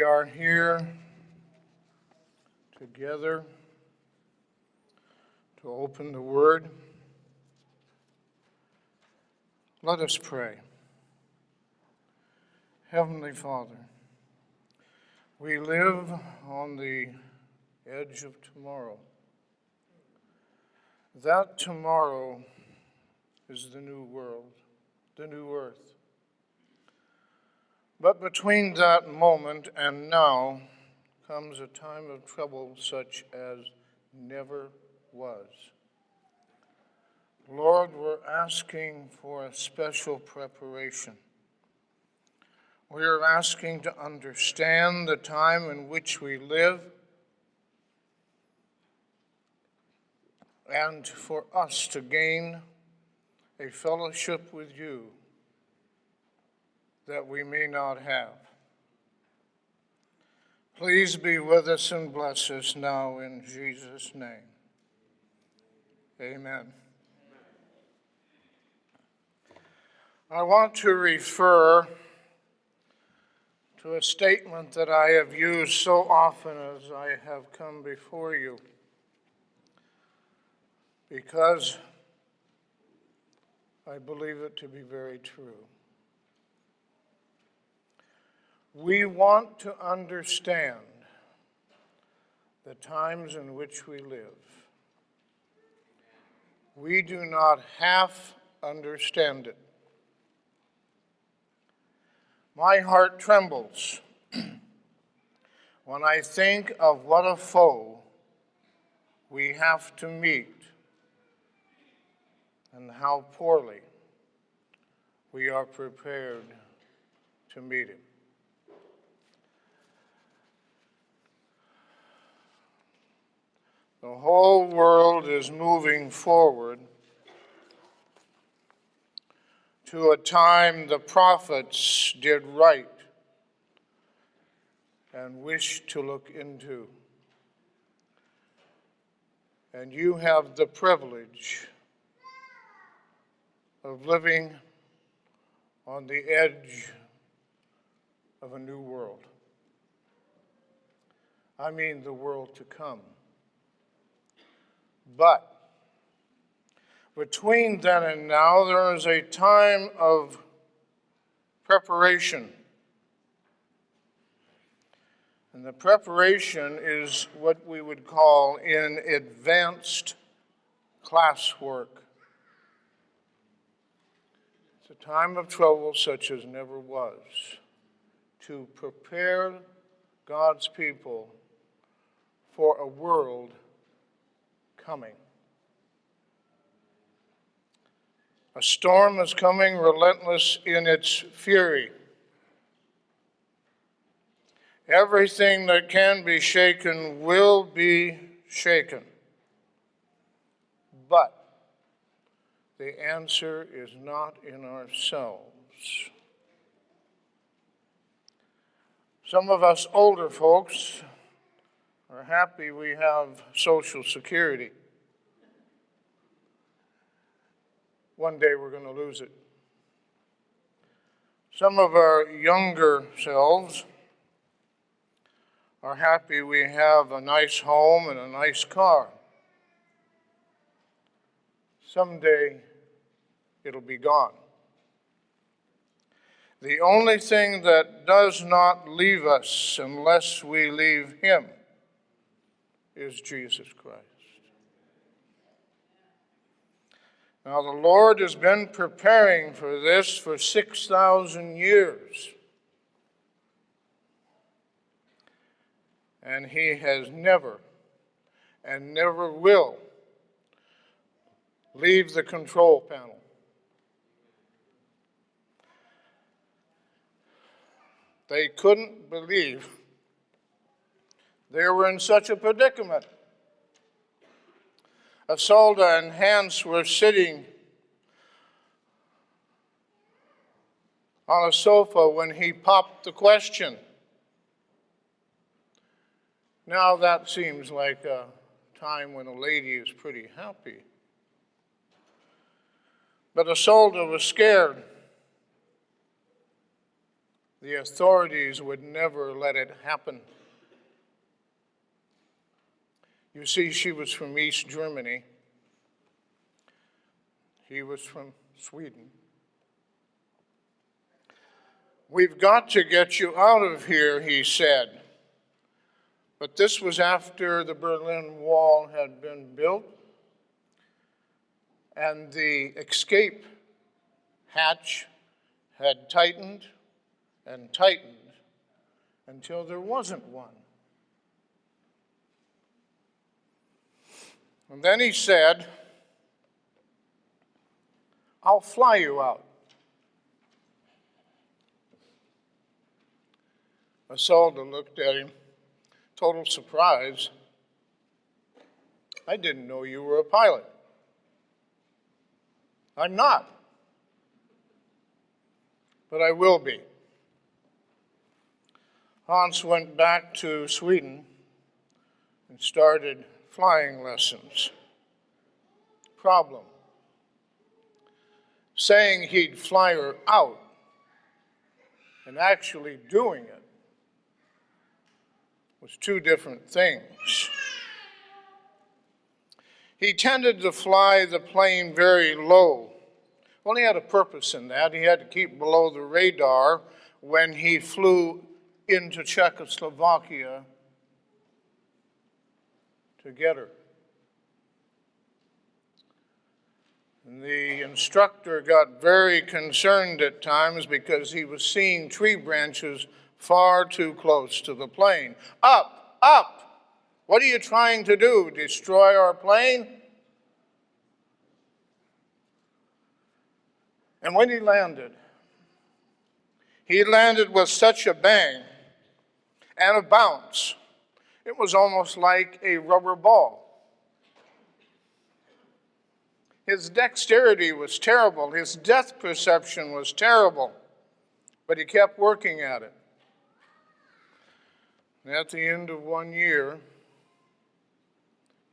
We are here together to open the Word. Let us pray. Heavenly Father, we live on the edge of tomorrow. That tomorrow is the new world, the new earth. But between that moment and now comes a time of trouble such as never was. Lord, we're asking for a special preparation. We are asking to understand the time in which we live and for us to gain a fellowship with you that we may not have. Please be with us and bless us now in Jesus' name. Amen. I want to refer to a statement that I have used so often as I have come before you, because I believe it to be very true. We want to understand the times in which we live. We do not half understand it. My heart trembles when I think of what a foe we have to meet and how poorly we are prepared to meet him. The whole world is moving forward to a time the prophets did right and wish to look into. And you have the privilege of living on the edge of a new world. I mean the world to come. But between then and now, there is a time of preparation. And the preparation is what we would call in advanced classwork. It's a time of trouble such as never was, to prepare God's people for a world coming. A storm is coming, relentless in its fury. Everything that can be shaken will be shaken. But the answer is not in ourselves. Some of us older folks are happy we have Social Security. One day we're going to lose it. Some of our younger selves are happy we have a nice home and a nice car. Someday it'll be gone. The only thing that does not leave us unless we leave him is Jesus Christ. Now, the Lord has been preparing for this for 6,000 years. And he has never and never will leave the control panel. They couldn't believe they were in such a predicament. Isolde and Hans were sitting on a sofa when he popped the question. Now that seems like a time when a lady is pretty happy. But Isolde was scared. the authorities would never let it happen. You see, she was from East Germany. He was from Sweden. "We've got to get you out of here," he said. But this was after the Berlin Wall had been built and the escape hatch had tightened and tightened until there wasn't one. And then he said, "I'll fly you out." Isolde looked at him, total surprise. "I didn't know you were a pilot." "I'm not, but I will be." Hans went back to Sweden and started flying lessons. Problem: saying he'd fly her out and actually doing it was two different things. He tended to fly the plane very low. Well, he had a purpose in that. He had to keep below the radar when he flew into Czechoslovakia to get her. And the instructor got very concerned at times because he was seeing tree branches far too close to the plane. "Up, up! What are you trying to do? Destroy our plane?" And when he landed with such a bang and a bounce, it was almost like a rubber ball. His dexterity was terrible. His depth perception was terrible. But he kept working at it. And at the end of 1 year,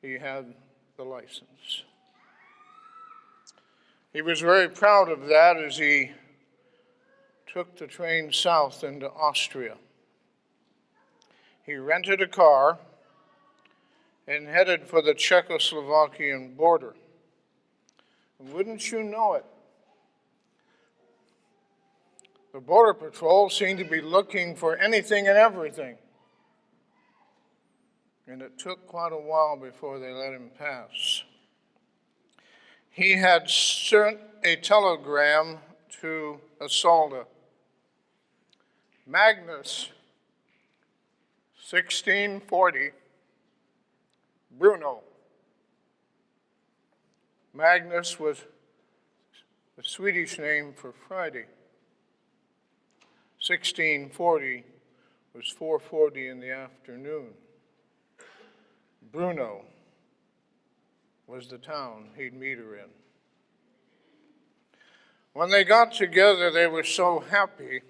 he had the license. He was very proud of that as he took the train south into Austria. He rented a car and headed for the Czechoslovakian border. And wouldn't you know it, the Border Patrol seemed to be looking for anything and everything. And it took quite a while before they let him pass. He had sent a telegram to Isolde. "Magnus, 1640, Bruno." Magnus was the Swedish name for Friday. 1640 was 4:40 in the afternoon. Bruno was the town he'd meet her in. When they got together, they were so happy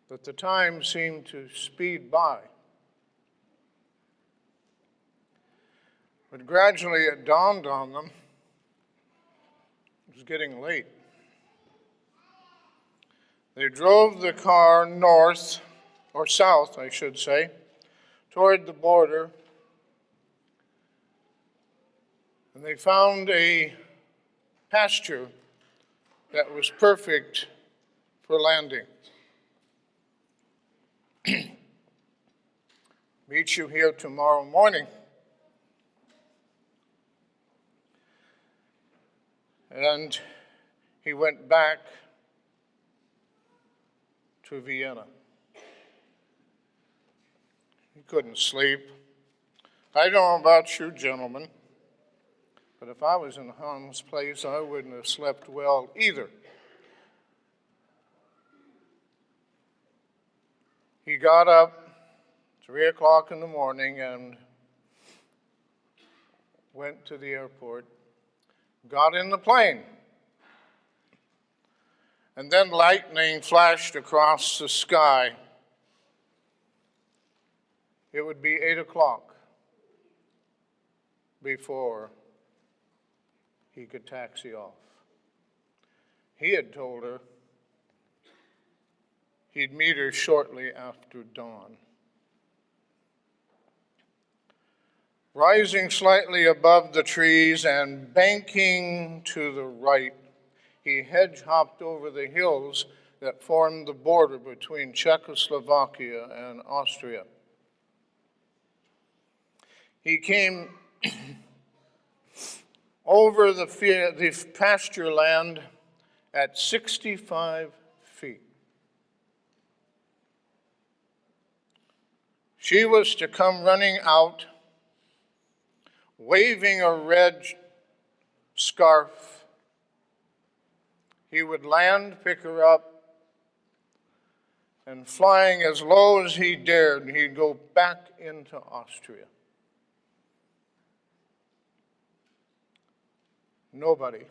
that the time seemed to speed by. But gradually it dawned on them it was getting late. They drove the car north, or south, I should say, toward the border, and they found a pasture that was perfect for landing. "Meet you here tomorrow morning." And he went back to Vienna. He couldn't sleep. I don't know about you gentlemen, but if I was in Hans' place, I wouldn't have slept well either. He got up 3 o'clock in the morning and went to the airport, got in the plane, and then lightning flashed across the sky. It would be 8 o'clock before he could taxi off. He had told her he'd meet her shortly after dawn. Rising slightly above the trees and banking to the right, he hedge-hopped over the hills that formed the border between Czechoslovakia and Austria. He came over the pasture land at 65 feet. She was to come running out, waving a red scarf. He would land, pick her up, and flying as low as he dared, he'd go back into Austria. Nobody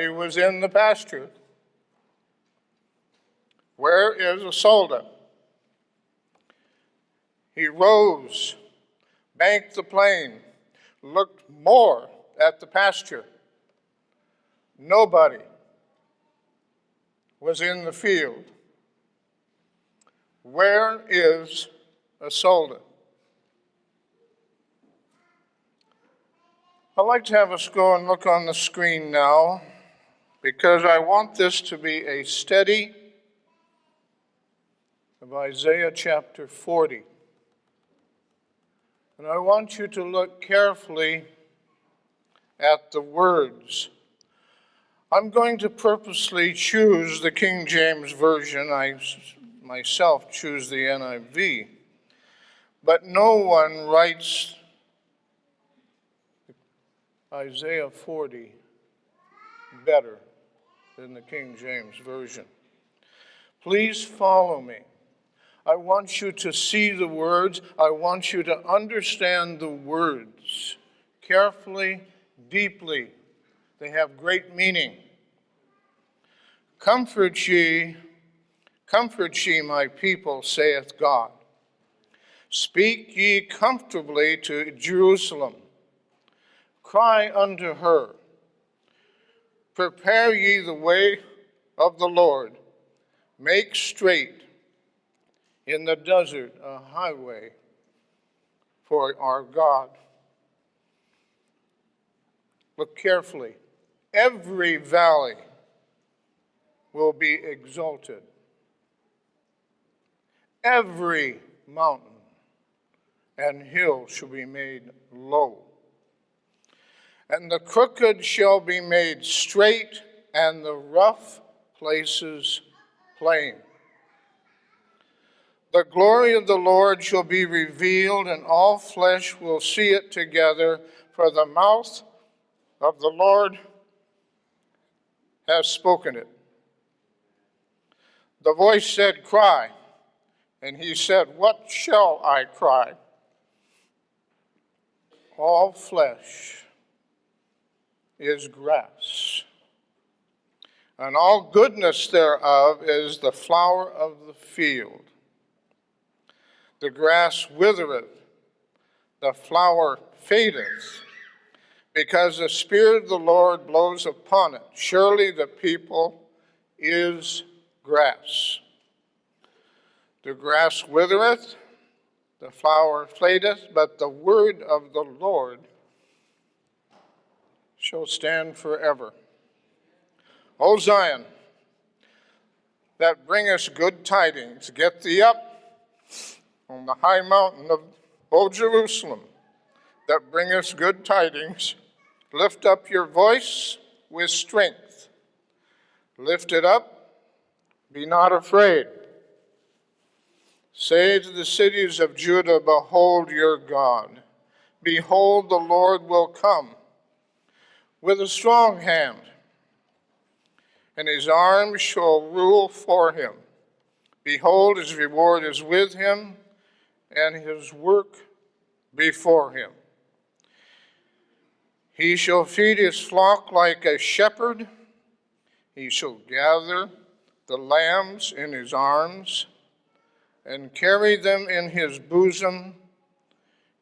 was in the pasture. Where is Isolde? He rose, banked the plane, looked more at the pasture. Nobody was in the field. Where is Isolde? I'd like to have us go and look on the screen now, because I want this to be a study of Isaiah chapter 40. And I want you to look carefully at the words. I'm going to purposely choose the King James Version. I myself choose the NIV. But no one writes Isaiah 40 better than the King James Version. Please follow me. I want you to see the words. I want you to understand the words carefully, deeply. They have great meaning. Comfort ye, my people, saith God. Speak ye comfortably to Jerusalem. Cry unto her, prepare ye the way of the Lord. Make straight in the desert a highway for our God. Look carefully. Every valley will be exalted. Every mountain and hill shall be made low. And the crooked shall be made straight, and the rough places plain. The glory of the Lord shall be revealed, and all flesh will see it together, for the mouth of the Lord has spoken it. The voice said, cry. And he said, what shall I cry? All flesh is grass, and all goodness thereof is the flower of the field. The grass withereth, the flower fadeth, because the Spirit of the Lord blows upon it. Surely the people is grass. The grass withereth, the flower fadeth, but the word of the Lord shall stand forever. O Zion, that bringest good tidings, get thee up on the high mountain of, O Jerusalem, that bringest good tidings. Lift up your voice with strength. Lift it up, be not afraid. Say to the cities of Judah, behold your God. Behold, the Lord will come with a strong hand, and his arm shall rule for him. Behold, his reward is with him, and his work before him. He shall feed his flock like a shepherd. He shall gather the lambs in his arms and carry them in his bosom.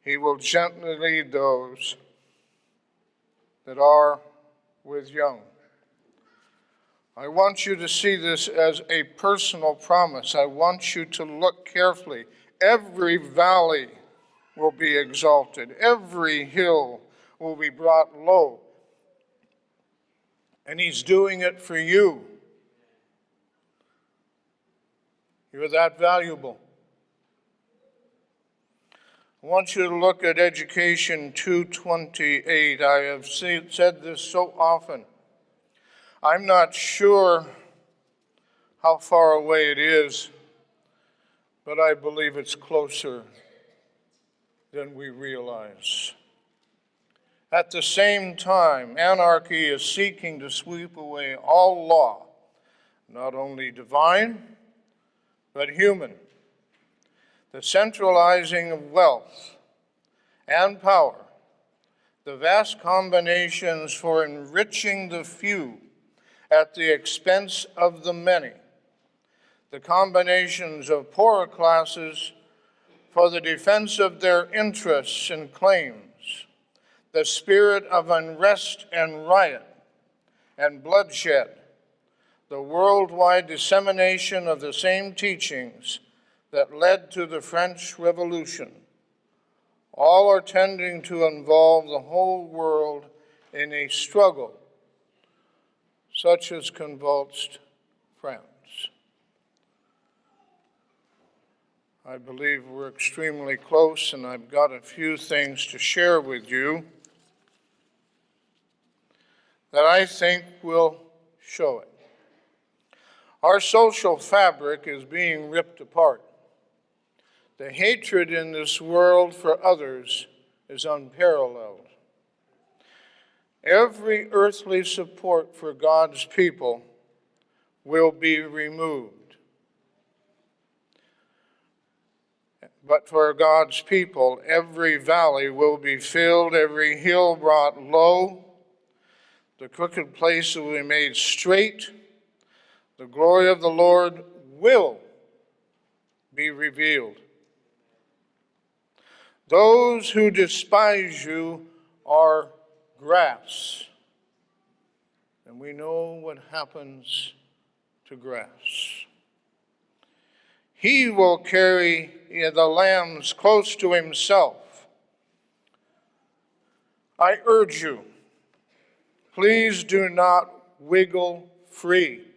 He will gently lead those that are with young. I want you to see this as a personal promise. I want you to look carefully. Every valley will be exalted. Every hill will be brought low. And he's doing it for you. You're that valuable. I want you to look at Education 2:28. I have said this so often. I'm not sure how far away it is, but I believe it's closer than we realize. At the same time, anarchy is seeking to sweep away all law, not only divine, but human. The centralizing of wealth and power, the vast combinations for enriching the few at the expense of the many, the combinations of poorer classes for the defense of their interests and claims, the spirit of unrest and riot and bloodshed, the worldwide dissemination of the same teachings that led to the French Revolution, all are tending to involve the whole world in a struggle such as convulsed France. I believe we're extremely close, and I've got a few things to share with you that I think will show it. Our social fabric is being ripped apart. The hatred in this world for others is unparalleled. Every earthly support for God's people will be removed. But for God's people, every valley will be filled, every hill brought low, the crooked place will be made straight, the glory of the Lord will be revealed. Those who despise you are grass. And we know what happens to grass. He will carry the lambs close to himself. I urge you, please do not wiggle free,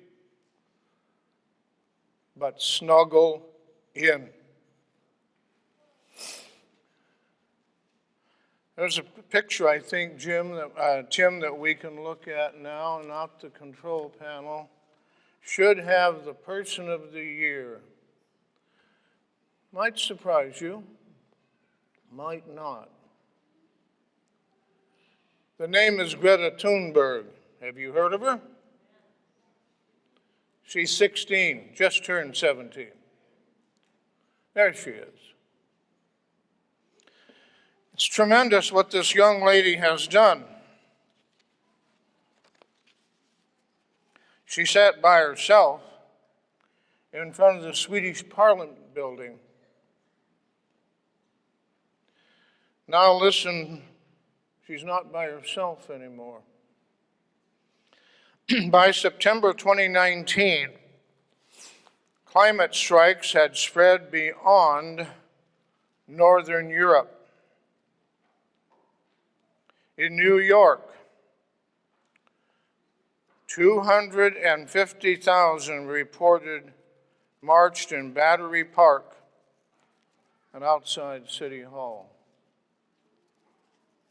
but snuggle in. There's a picture, I think, Tim, that we can look at now, not the control panel. Should have the person of the year. Might surprise you, might not. The name is Greta Thunberg. Have you heard of her? She's 16, just turned 17. There she is. It's tremendous what this young lady has done. She sat by herself in front of the Swedish Parliament building. Now listen, she's not by herself anymore. By September 2019, climate strikes had spread beyond Northern Europe. In New York, 250,000 reported marched in Battery Park and outside City Hall.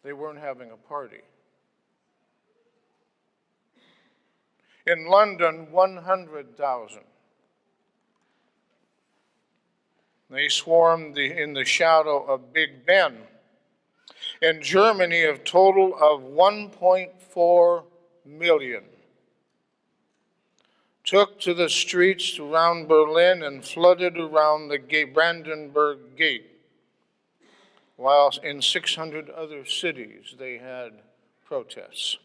They weren't having a party. In London, 100,000. They swarmed in the shadow of Big Ben. In Germany, a total of 1.4 million took to the streets around Berlin and flooded around the Brandenburg Gate, while in 600 other cities they had protests.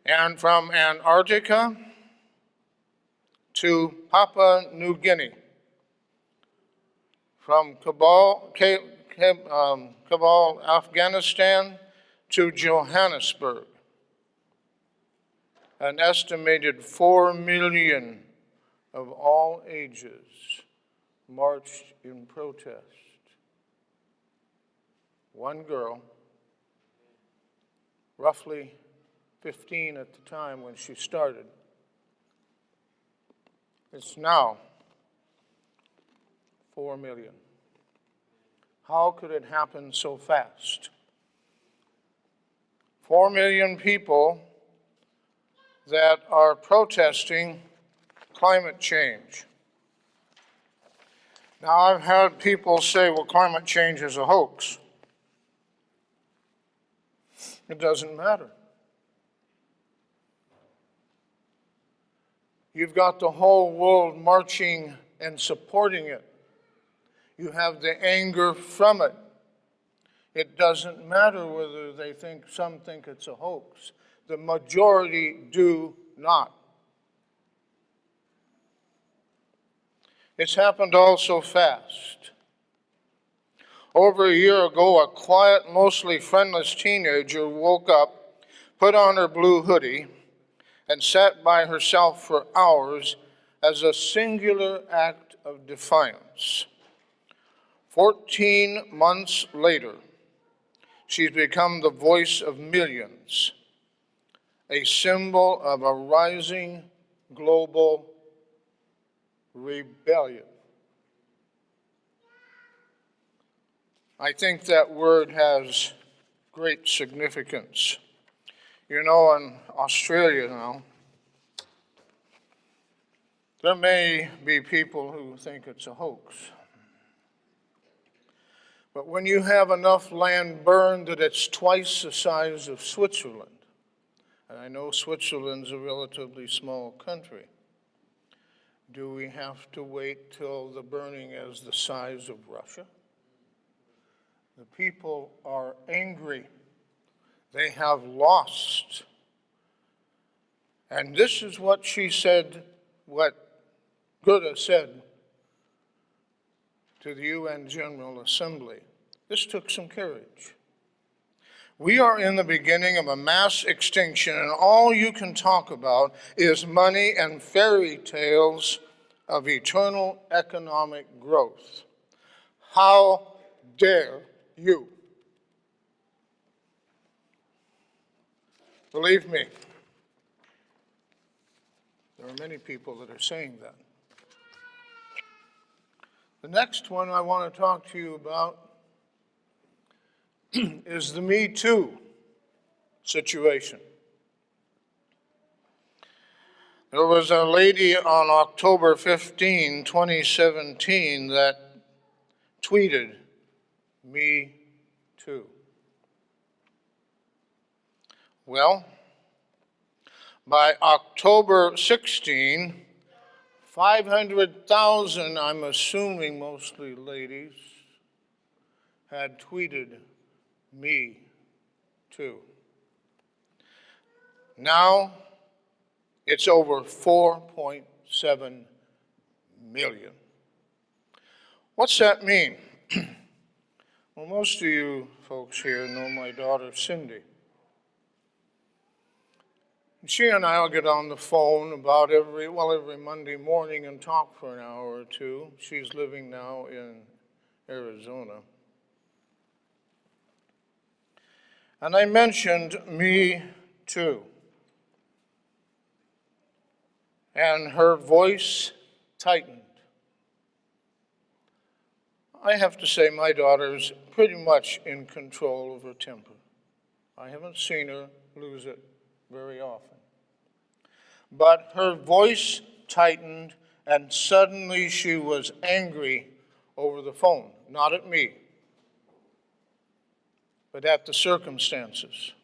And from Antarctica to Papua New Guinea, from Kabul, Afghanistan to Johannesburg, an estimated 4 million of all ages marched in protest. One girl, roughly 15 at the time when she started, it's now 4 million. How could it happen so fast? 4 million people that are protesting climate change. Now, I've had people say, well, climate change is a hoax. It doesn't matter. You've got the whole world marching and supporting it. You have the anger from it. It doesn't matter whether some think it's a hoax. The majority do not. It's happened all so fast. Over a year ago, a quiet, mostly friendless teenager woke up, put on her blue hoodie, and sat by herself for hours as a singular act of defiance. 14 months later, she's become the voice of millions, a symbol of a rising global rebellion. I think that word has great significance. You know, in Australia now, there may be people who think it's a hoax. But when you have enough land burned that it's twice the size of Switzerland, and I know Switzerland's a relatively small country, do we have to wait till the burning is the size of Russia? The people are angry. They have lost. And this is what she said, what Goethe said to the UN General Assembly. This took some courage. We are in the beginning of a mass extinction, and all you can talk about is money and fairy tales of eternal economic growth. How dare you? Believe me, there are many people that are saying that. The next one I want to talk to you about is the Me Too situation. There was a lady on October 15, 2017 that tweeted, "Me too." Well, by October 16, 500,000, I'm assuming mostly ladies, had tweeted, "Me too." Now, it's over 4.7 million. What's that mean? Well, most of you folks here know my daughter, Cindy. She and I will get on the phone about every Monday morning and talk for an hour or two. She's living now in Arizona. And I mentioned Me Too. And her voice tightened. I have to say my daughter's pretty much in control of her temper. I haven't seen her lose it very often. But her voice tightened, and suddenly she was angry over the phone. Not at me, but at the circumstances.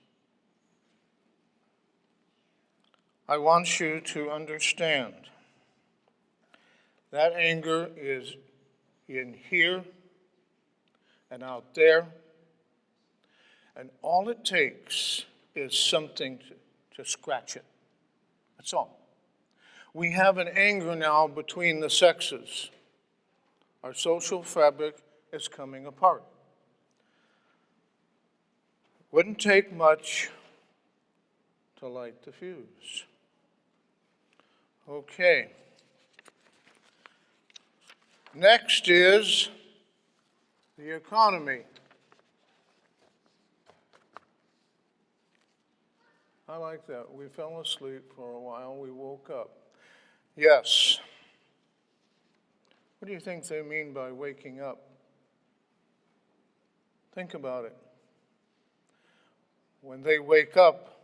I want you to understand that anger is in here and out there, and all it takes is something to scratch it. That's all. We have an anger now between the sexes. Our social fabric is coming apart. Wouldn't take much to light the fuse. Okay. Next is the economy. I like that. We fell asleep for a while. We woke up. Yes. What do you think they mean by waking up? Think about it. When they wake up,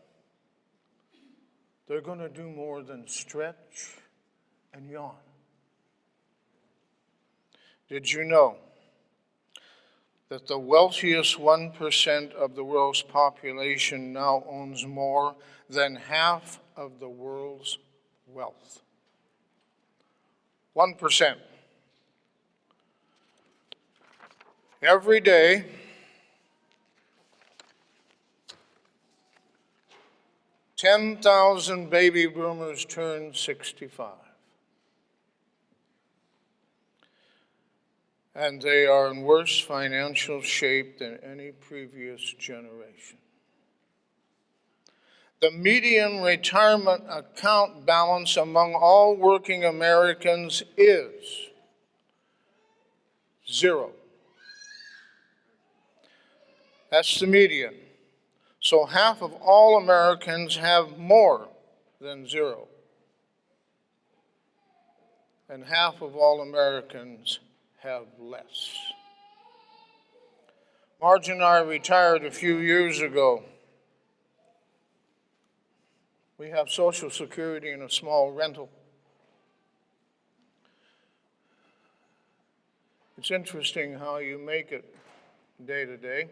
they're going to do more than stretch and yawn. Did you know that the wealthiest 1% of the world's population now owns more than half of the world's wealth? 1%. Every day, $10,000 baby boomers turn 65. And they are in worse financial shape than any previous generation. The median retirement account balance among all working Americans is 0. That's the median. So half of all Americans have more than 0. And half of all Americans have less. Marge and I retired a few years ago. We have Social Security and a small rental. It's interesting how you make it day to day.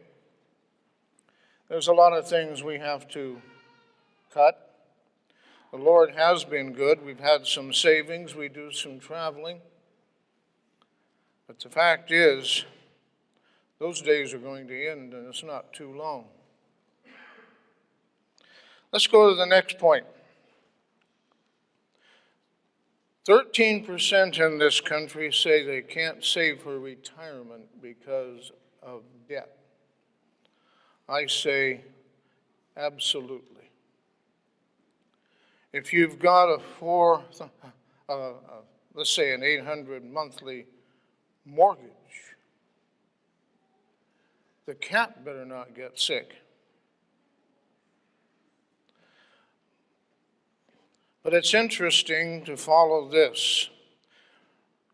There's a lot of things we have to cut. The Lord has been good. We've had some savings. We do some traveling. But the fact is, those days are going to end, and it's not too long. Let's go to the next point. 13% in this country say they can't save for retirement because of debt. I say absolutely. If you've got let's say an $800 monthly mortgage, the cat better not get sick. But it's interesting to follow this,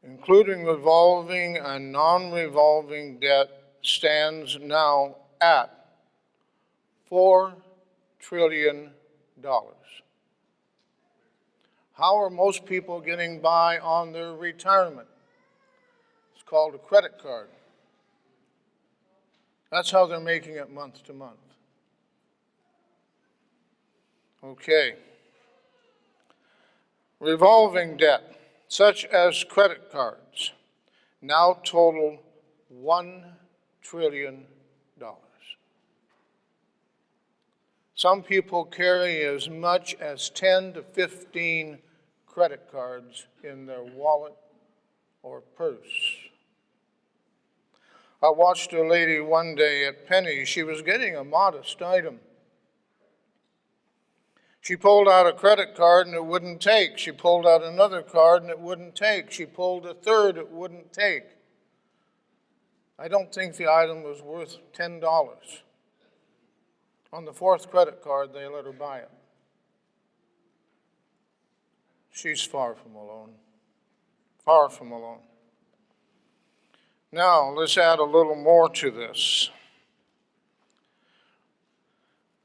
including revolving and non-revolving debt stands now at $4 trillion. How are most people getting by on their retirement? It's called a credit card. That's how they're making it month to month. Okay. Revolving debt, such as credit cards, now total $1 trillion. Some people carry as much as 10 to 15 credit cards in their wallet or purse. I watched a lady one day at Penny's. She was getting a modest item. She pulled out a credit card and it wouldn't take. She pulled out another card and it wouldn't take. She pulled a third, it wouldn't take. I don't think the item was worth $10. On the fourth credit card, they let her buy it. She's far from alone. Far from alone. Now, let's add a little more to this.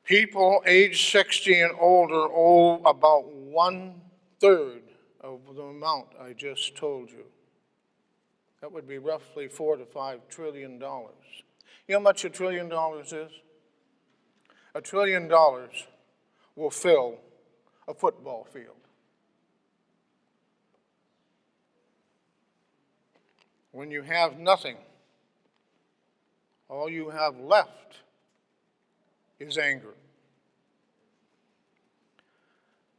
People age 60 and older owe about 1/3 of the amount I just told you. That would be roughly $4 to $5 trillion. You know how much $1 trillion is? $1 trillion will fill a football field. When you have nothing, all you have left is anger.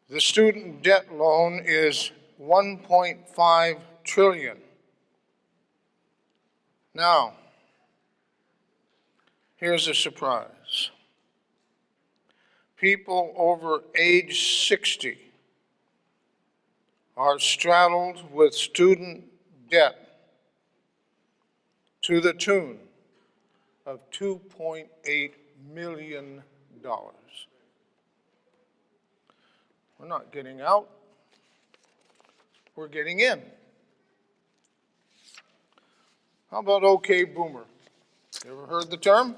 The student debt loan is $1.5 trillion. Now, here's a surprise. People over age 60 are straddled with student debt to the tune of $2.8 million. We're not getting out, we're getting in. How about OK Boomer? You ever heard the term?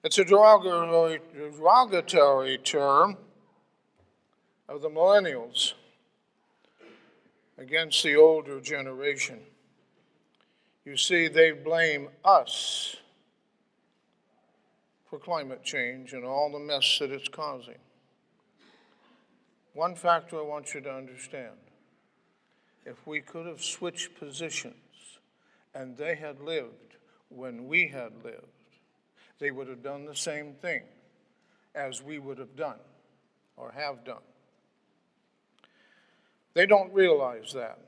It's a derogatory term of the millennials against the older generation. You see, they blame us for climate change and all the mess that it's causing. One factor I want you to understand: if we could have switched positions and they had lived when we had lived, they would have done the same thing as we would have done or have done. They don't realize that.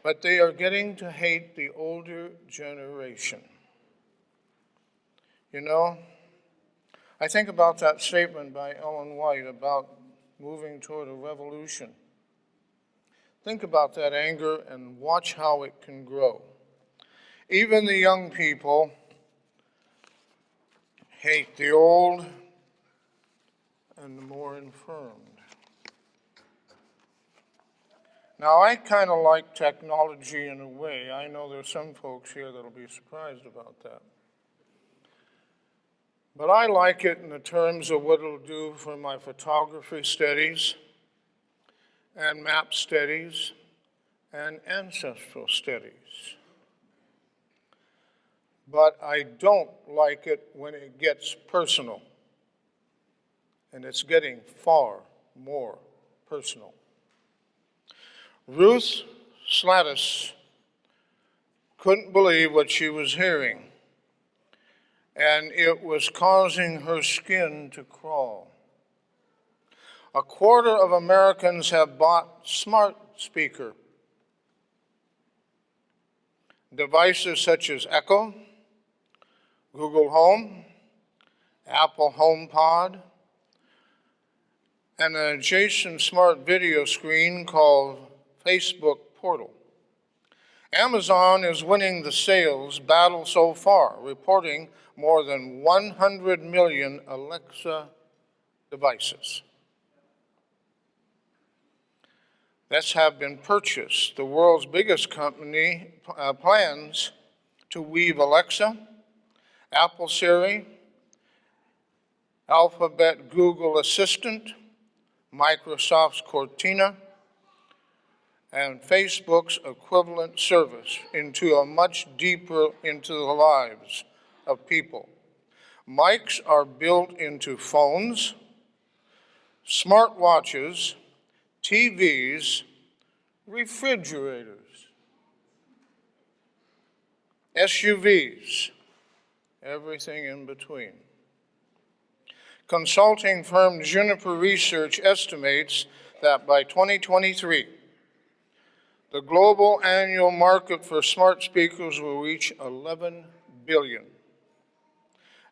But they are getting to hate the older generation. You know, I think about that statement by Ellen White about moving toward a revolution. Think about that anger and watch how it can grow. Even the young people hate the old and the more infirmed. Now, I kind of like technology in a way. I know there's some folks here that'll be surprised about that. But I like it in the terms of what it'll do for my photography studies and map studies and ancestral studies. But I don't like it when it gets personal. And it's getting far more personal. Ruth Slattis couldn't believe what she was hearing, and it was causing her skin to crawl. 1/4 of Americans have bought smart speaker devices such as Echo, Google Home, Apple HomePod, and an adjacent smart video screen called Facebook Portal. Amazon is winning the sales battle so far, reporting more than 100 million Alexa devices that have been purchased. The world's biggest company plans to weave Alexa, Apple Siri, Alphabet Google Assistant, Microsoft's Cortina, and Facebook's equivalent service into the lives of people. Mics are built into phones, smartwatches, TVs, refrigerators, SUVs, everything in between. Consulting firm Juniper Research estimates that by 2023, the global annual market for smart speakers will reach 11 billion.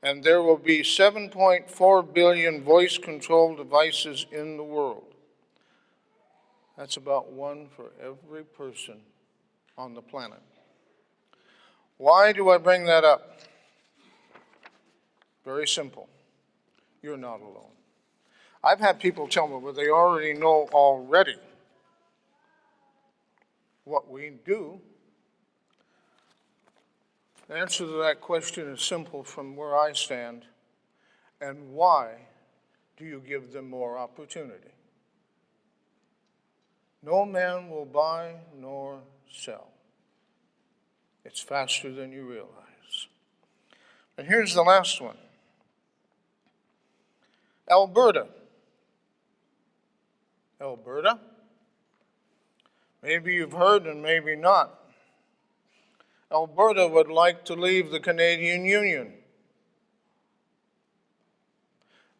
And there will be 7.4 billion voice-controlled devices in the world. That's about one for every person on the planet. Why do I bring that up? Very simple. You're not alone. I've had people tell me, well, they already know already what we do. The answer to that question is simple from where I stand. And why do you give them more opportunity? No man will buy nor sell. It's faster than you realize. And here's the last one. Alberta. Maybe you've heard and maybe not. Alberta would like to leave the Canadian Union.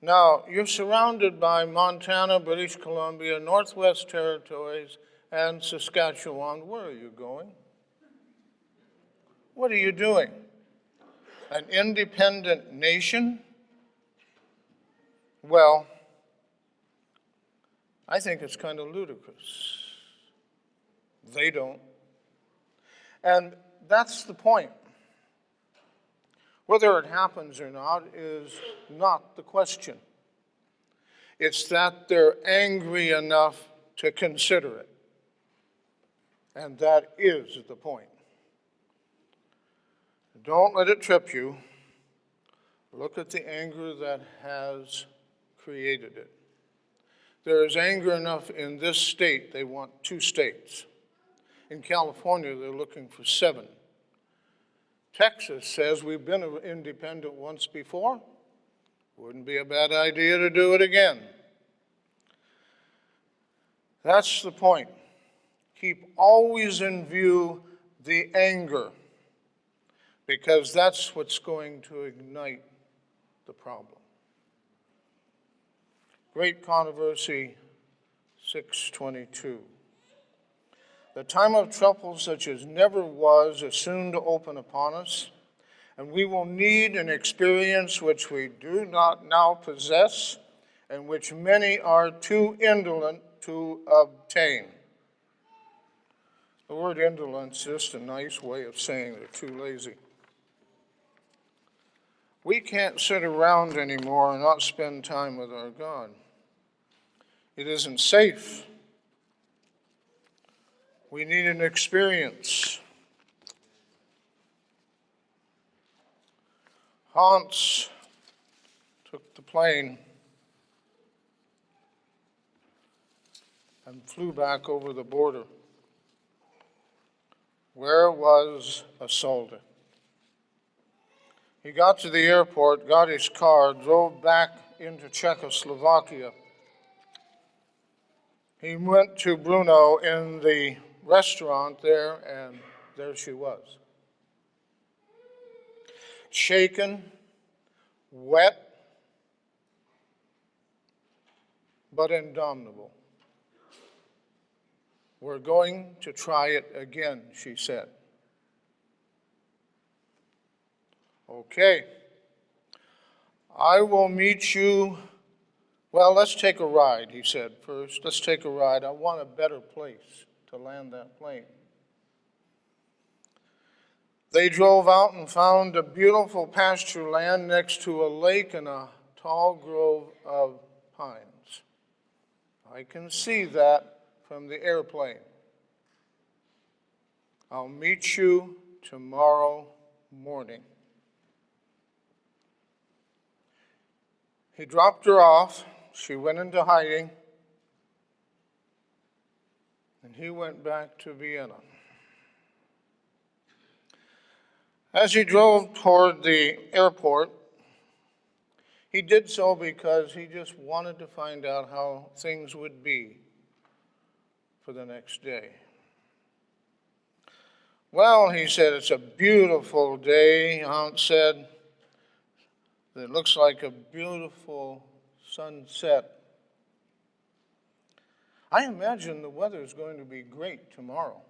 Now, you're surrounded by Montana, British Columbia, Northwest Territories, and Saskatchewan. Where are you going? What are you doing? An independent nation? Well, I think it's kind of ludicrous. They don't. And that's the point. Whether it happens or not is not the question. It's that they're angry enough to consider it. And that is the point. Don't let it trip you. Look at the anger that has created it. There is anger enough in this state, they want 2 states. In California, they're looking for 7. Texas says we've been independent once before. Wouldn't be a bad idea to do it again. That's the point. Keep always in view the anger, because that's what's going to ignite the problem. Great Controversy 6:22. The time of trouble such as never was is soon to open upon us, and we will need an experience which we do not now possess, and which many are too indolent to obtain. The word indolence is just a nice way of saying they're too lazy. We can't sit around anymore and not spend time with our God. It isn't safe. We need an experience. Hans took the plane and flew back over the border. Where was Isolde? He got to the airport, got his car, drove back into Czechoslovakia. He went to Bruno in the restaurant there, and there she was. Shaken, wet, but indomitable. We're going to try it again, she said. Okay. I will meet you. Well, let's take a ride, he said first. Let's take a ride. I want a better place to land that plane. They drove out and found a beautiful pasture land next to a lake and a tall grove of pines. I can see that from the airplane. I'll meet you tomorrow morning. He dropped her off. She went into hiding. And he went back to Vienna. As he drove toward the airport, he did so because he just wanted to find out how things would be for the next day. Well, he said, it's a beautiful day. Aunt said, it looks like a beautiful sunset. I imagine the weather is going to be great tomorrow.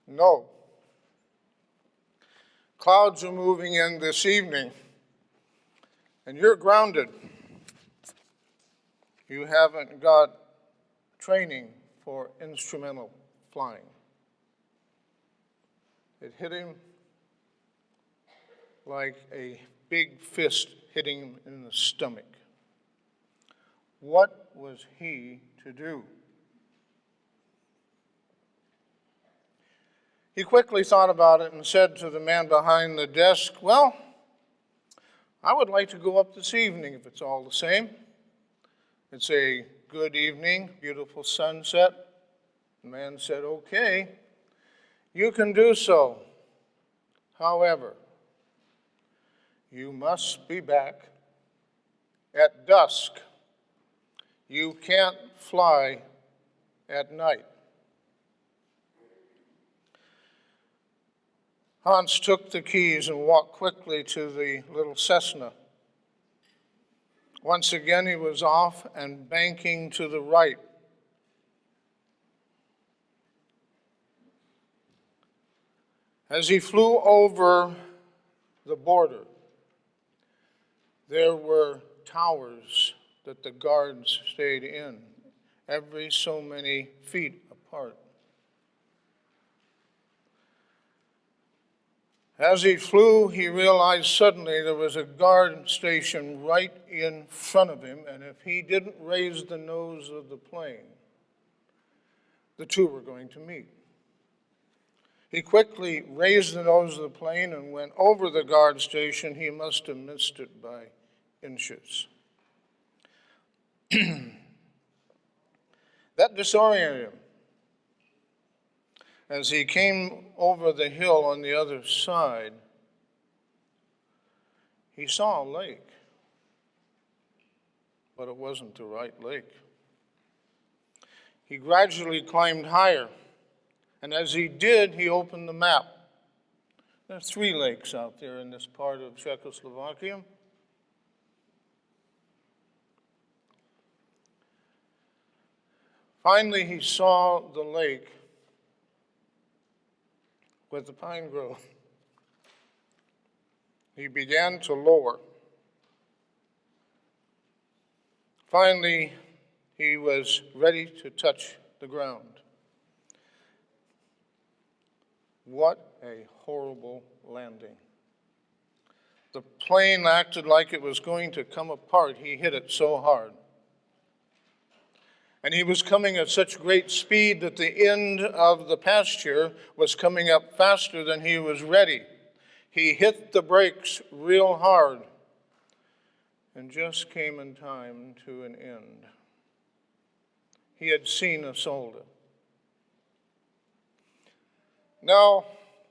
No. Clouds are moving in this evening, and you're grounded. You haven't got training for instrumental flying. It hit him like a big fist hitting him in the stomach. What was he to do? He quickly thought about it and said to the man behind the desk, well, I would like to go up this evening if it's all the same. It's a good evening, beautiful sunset. The man said, okay, you can do so. However, you must be back at dusk. You can't fly at night. Hans took the keys and walked quickly to the little Cessna. Once again, he was off and banking to the right. As he flew over the border, there were towers that the guards stayed in, every so many feet apart. As he flew, he realized suddenly there was a guard station right in front of him, and if he didn't raise the nose of the plane, the two were going to meet. He quickly raised the nose of the plane and went over the guard station. He must have missed it by inches. That disoriented him. As he came over the hill on the other side, he saw a lake, but it wasn't the right lake. He gradually climbed higher, and as he did, he opened the map. There are 3 lakes out there in this part of Czechoslovakia. Finally, he saw the lake with the pine grove. He began to lower. Finally, he was ready to touch the ground. What a horrible landing. The plane acted like it was going to come apart. He hit it so hard. And he was coming at such great speed that the end of the pasture was coming up faster than he was ready. He hit the brakes real hard and just came in time to an end. He had seen a soldier. Now,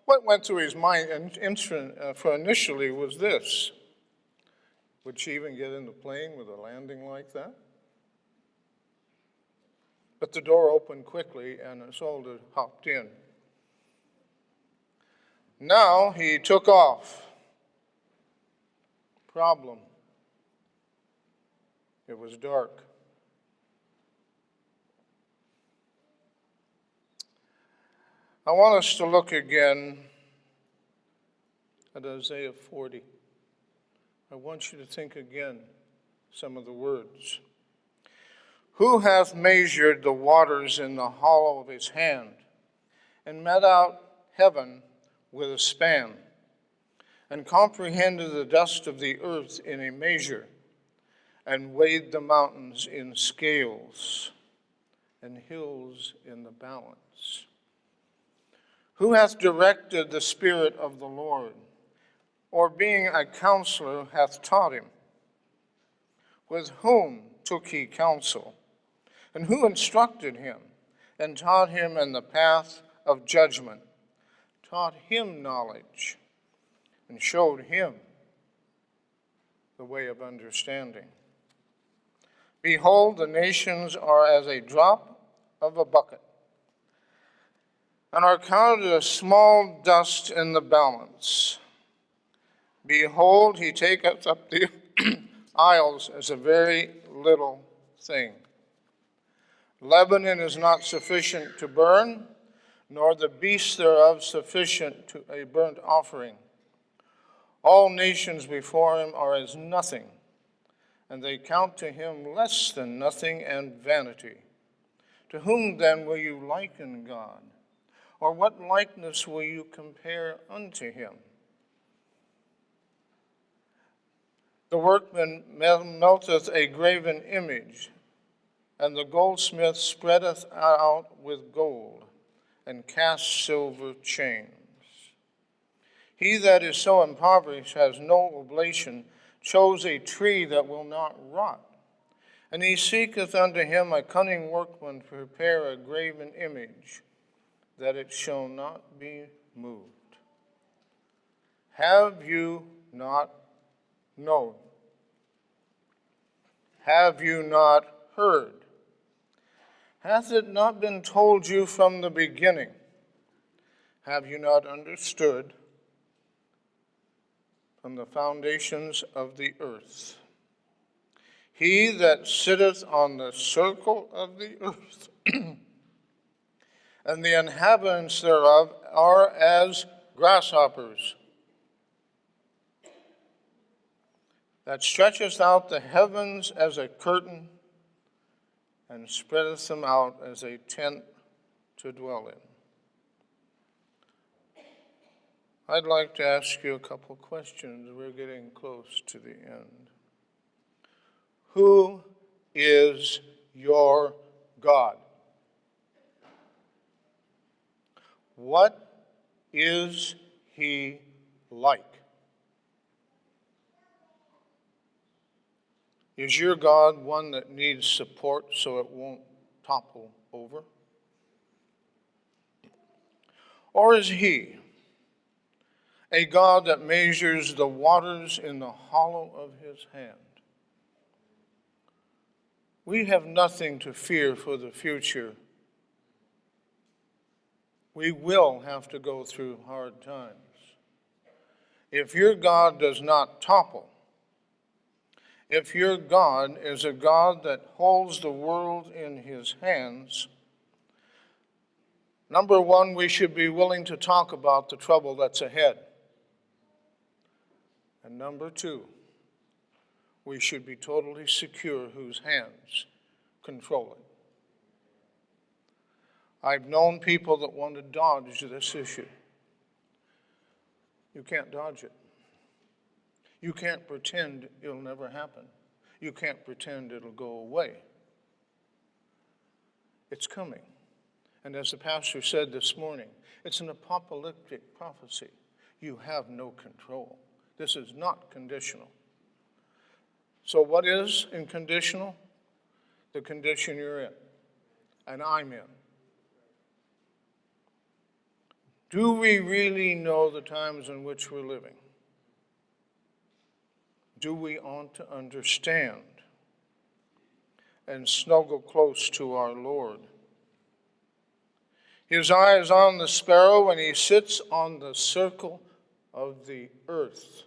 what went through his mind initially was this: would she even get in the plane with a landing like that? But the door opened quickly and a soldier hopped in. Now he took off. Problem: it was dark. I want us to look again at Isaiah 40. I want you to think again some of the words. Who hath measured the waters in the hollow of his hand, and met out heaven with a span, and comprehended the dust of the earth in a measure, and weighed the mountains in scales, and hills in the balance? Who hath directed the Spirit of the Lord, or being a counselor hath taught him? With whom took he counsel? And who instructed him, and taught him in the path of judgment, taught him knowledge, and showed him the way of understanding? Behold, the nations are as a drop of a bucket, and are counted as small dust in the balance. Behold, he taketh up the isles as a very little thing. Lebanon is not sufficient to burn, nor the beasts thereof sufficient to a burnt offering. All nations before him are as nothing, and they count to him less than nothing and vanity. To whom then will you liken God? Or what likeness will you compare unto him? The workman melteth a graven image, and the goldsmith spreadeth out with gold, and casts silver chains. He that is so impoverished has no oblation, chose a tree that will not rot. And he seeketh unto him a cunning workman to prepare a graven image, that it shall not be moved. Have you not known? Have you not heard? Hath it not been told you from the beginning? Have you not understood from the foundations of the earth? He that sitteth on the circle of the earth, and the inhabitants thereof are as grasshoppers. that stretcheth out the heavens as a curtain, and spreadeth them out as a tent to dwell in. I'd like to ask you a couple questions. We're getting close to the end. Who is your God? What is he like? Is your God one that needs support so it won't topple over? Or is he a God that measures the waters in the hollow of his hand? We have nothing to fear for the future. We will have to go through hard times. If your God does not topple, if your God is a God that holds the world in his hands, number one, we should be willing to talk about the trouble that's ahead. And number two, we should be totally secure whose hands control it. I've known people that want to dodge this issue. You can't dodge it. You can't pretend it'll never happen. You can't pretend it'll go away. It's coming. And as the pastor said this morning, it's an apocalyptic prophecy. You have no control. This is not conditional. So what is unconditional? The condition you're in, and I'm in. Do we really know the times in which we're living? Do we want to understand and snuggle close to our Lord? His eye is on the sparrow, and he sits on the circle of the earth.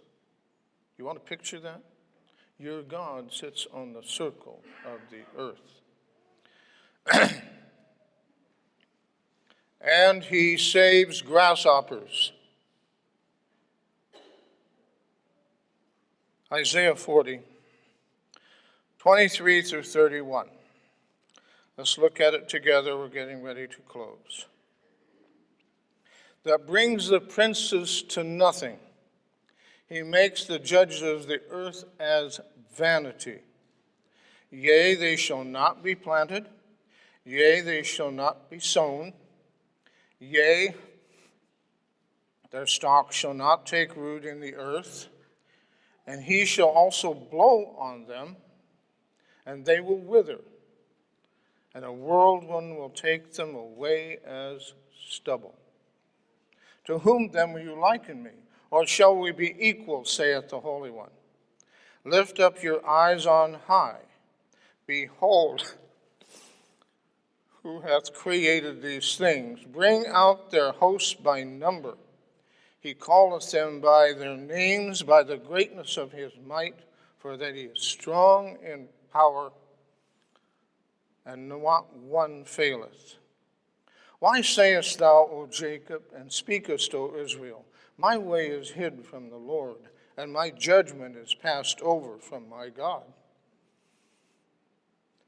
You want to picture that? Your God sits on the circle of the earth. And he saves grasshoppers. Isaiah 40, 23 through 31. Let's look at it together. We're getting ready to close. That brings the princes to nothing. He makes the judges of the earth as vanity. Yea, they shall not be planted. Yea, they shall not be sown. Yea, their stalk shall not take root in the earth. And he shall also blow on them, and they will wither. And a whirlwind will take them away as stubble. To whom then will you liken me? Or shall we be equal, saith the Holy One? Lift up your eyes on high. Behold, who hath created these things? Bring out their hosts by number. He calleth them by their names, by the greatness of his might, for that he is strong in power, and not one faileth. Why sayest thou, O Jacob, and speakest, O Israel, my way is hid from the Lord, and my judgment is passed over from my God?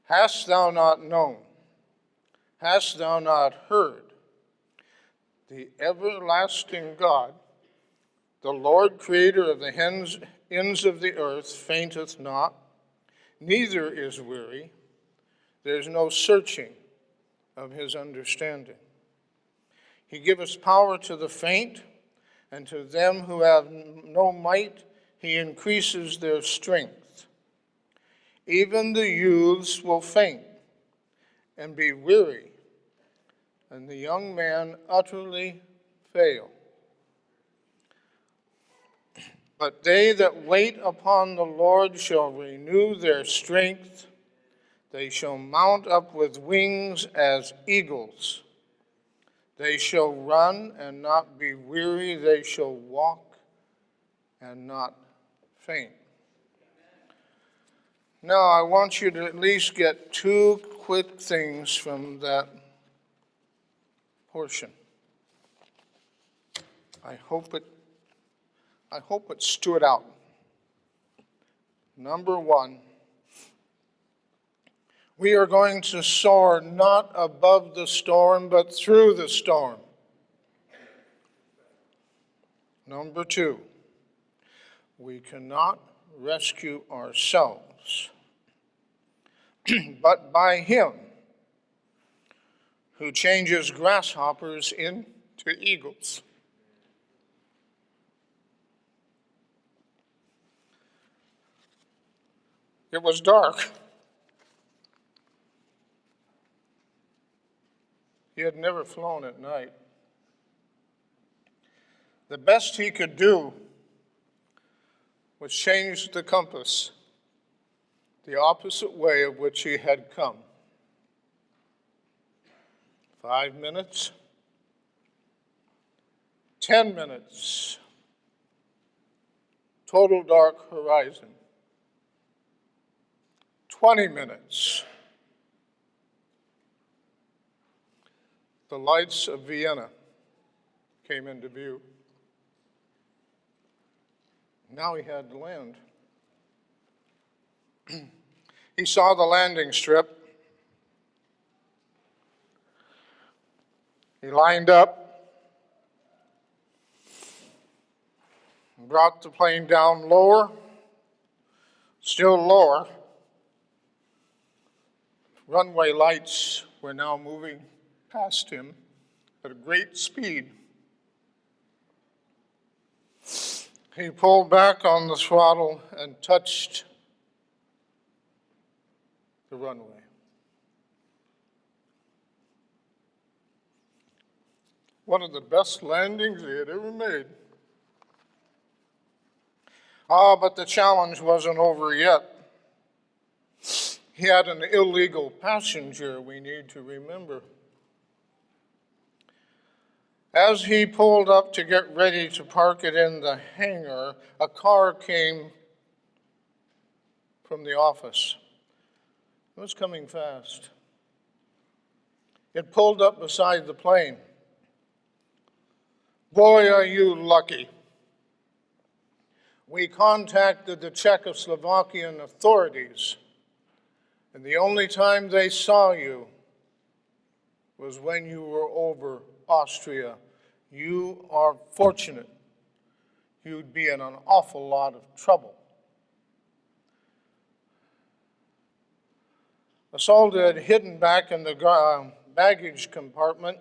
Hast thou not known? Hast thou not heard? The everlasting God, the Lord creator of the ends of the earth, fainteth not, neither is weary. There is no searching of his understanding. He giveth power to the faint, and to them who have no might he increases their strength. Even the youths will faint and be weary, and the young man utterly fail. But they that wait upon the Lord shall renew their strength. They shall mount up with wings as eagles. They shall run and not be weary. They shall walk and not faint. Now, I want you to at least get two quick things from that portion. I hope it stood out. Number one, we are going to soar not above the storm, but through the storm. Number two, we cannot rescue ourselves, but by Him who changes grasshoppers into eagles. It was dark. He had never flown at night. The best he could do was change the compass the opposite way of which he had come. 5 minutes, 10 minutes, total dark horizon. 20 minutes, the lights of Vienna came into view. Now he had to land. He saw the landing strip. He lined up, brought the plane down lower, still lower. Runway lights were now moving past him at a great speed. He pulled back on the throttle and touched the runway. One of the best landings he had ever made. But the challenge wasn't over yet. He had an illegal passenger, we need to remember. As he pulled up to get ready to park it in the hangar, a car came from the office. It was coming fast. It pulled up beside the plane. Boy, are you lucky. We contacted the Czechoslovakian authorities, and the only time they saw you was when you were over Austria. You are fortunate. You'd be in an awful lot of trouble. Isolde had hidden back in the baggage compartment,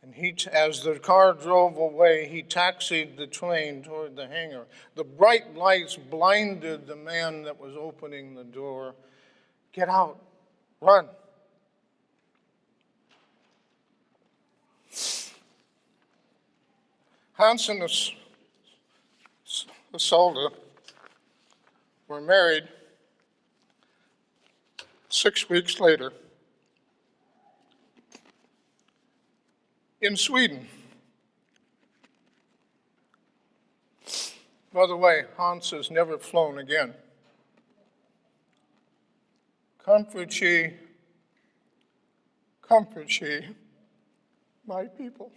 and as the car drove away, he taxied the train toward the hangar. The bright lights blinded the man that was opening the door. Get out, run. Hans and Isolde were married 6 weeks later in Sweden. By the way, Hans has never flown again. Comfort ye, my people.